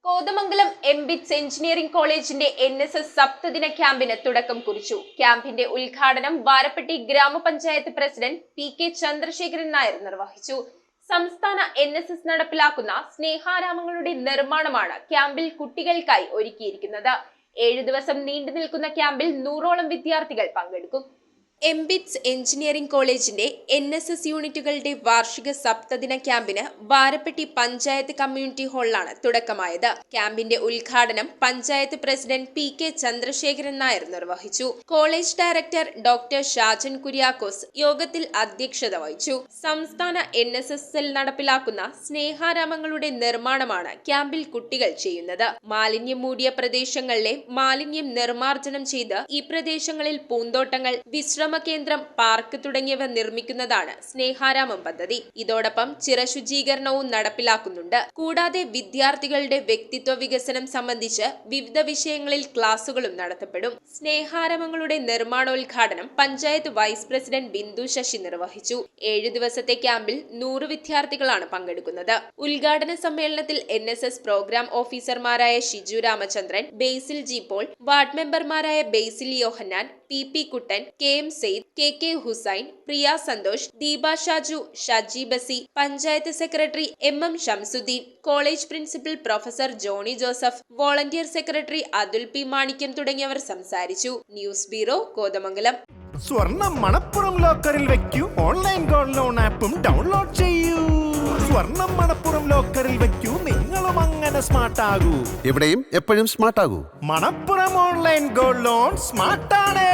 Kothamangalam MBITS engineering കോളേജിന്റെ NSS സപ്തദിന ക്യാമ്പിന് തുടക്കം കുറിച്ചു. ക്യാമ്പിന്റെ ഉദ്ഘാടനം വാരപ്പെട്ടി ഗ്രാമപഞ്ചായത്ത് പ്രസിഡന്റ് PK ചന്ദ്രശേഖരൻ നായർ നിർവഹിച്ചു. സംസ്ഥാന NSS നടപ്പിലാക്കുന്ന സ്നേഹാരാമങ്ങളുടെ നിർമ്മാണമാണ് ക്യാമ്പിൽ കുട്ടികൾക്കായി ഒരുക്കിയിരിക്കുന്നത്. 7 ദിവസം നീണ്ടു നിൽക്കുന്ന ക്യാമ്പിൽ 100ഓളം വിദ്യാർത്ഥികൾ പങ്കെടുക്കും. എംബിറ്റ്സ് എഞ്ചിനീയറിംഗ് കോളേജിന്റെ NSS യൂണിറ്റുകളുടെ വാർഷിക സപ്തദിന ക്യാമ്പിന് വാരപ്പെട്ടി പഞ്ചായത്ത് കമ്മ്യൂണിറ്റി ഹാളിലാണ് തുടക്കമായത്. ക്യാമ്പിന്റെ ഉദ്ഘാടനം പഞ്ചായത്ത് പ്രസിഡന്റ് PK ചന്ദ്രശേഖരൻ നായർ നിർവഹിച്ചു. College director doctor Shajan Kuriakose യോഗത്തിൽ അധ്യക്ഷത വഹിച്ചു. സംസ്ഥാന NSS സെൽ നടപ്പിലാക്കുന്ന സ്നേഹാരാമങ്ങളുടെ നിർമ്മാണമാണ് ക്യാമ്പിൽ കുട്ടികൾ ചെയ്യുന്നത്. മാലിന്യം മൂടിയ പ്രദേശങ്ങളിലെ മാലിന്യം നിർമ്മാർജ്ജനം ചെയ്ത് ഈ പ്രദേശങ്ങളിൽ പൂന്തോട്ടങ്ങൾ, വിശ്രമ കേന്ദ്രം, പാർക്ക് തുടങ്ങിയവ നിർമ്മിക്കുന്നതാണ് സ്നേഹാരാമം പദ്ധതി. ഇതോടൊപ്പം ചിറശുചീകരണവും നടപ്പിലാക്കുന്നുണ്ട്. കൂടാതെ വിദ്യാർത്ഥികളുടെ വ്യക്തിത്വ വികസനം സംബന്ധിച്ച് വിവിധ വിഷയങ്ങളിൽ ക്ലാസുകളും നടത്തപ്പെടും. സ്നേഹാരാമങ്ങളുടെ നിർമ്മാണോദ്ഘാടനം പഞ്ചായത്ത് വൈസ് പ്രസിഡന്റ് ബിന്ദു ശശി നിർവഹിച്ചു. 7 ദിവസത്തെ ക്യാമ്പിൽ 100 വിദ്യാർത്ഥികളാണ് പങ്കെടുക്കുന്നത്. ഉദ്ഘാടന സമ്മേളനത്തിൽ NSS പ്രോഗ്രാം ഓഫീസർമാരായ Shiju Ramachandran, Basil G Paul, ward മെമ്പർമാരായ Basil Yohannan, PP Kuttan, KM Syed, KK Hussain, Priya Santhosh, Deepa Shaju, Shaji Basi, panchayat secretary MM Shamsuddin, college principal professor Johnny Joseph, volunteer secretary Athul P Manikyam തുടങ്ങിയവർ സംസാരിച്ചു. News bureau, Kothamangalam. സ്വർണം മണപ്പുറം ലോക്കറിൽ വെക്കൂ. ഓൺലൈൻ ഗോൾഡ് ലോൺ ആപ്പും ഡൗൺലോഡ് ചെയ്യൂ. സ്വർണം മണപ്പുറം ലോക്കറിൽ വെക്കൂ. നിങ്ങളും അങ്ങനെ സ്മാർട്ട് ആകൂ. എവിടെയും എപ്പോഴും സ്മാർട്ട് ആകൂ. Manappuram online gold loan smart ആണ്.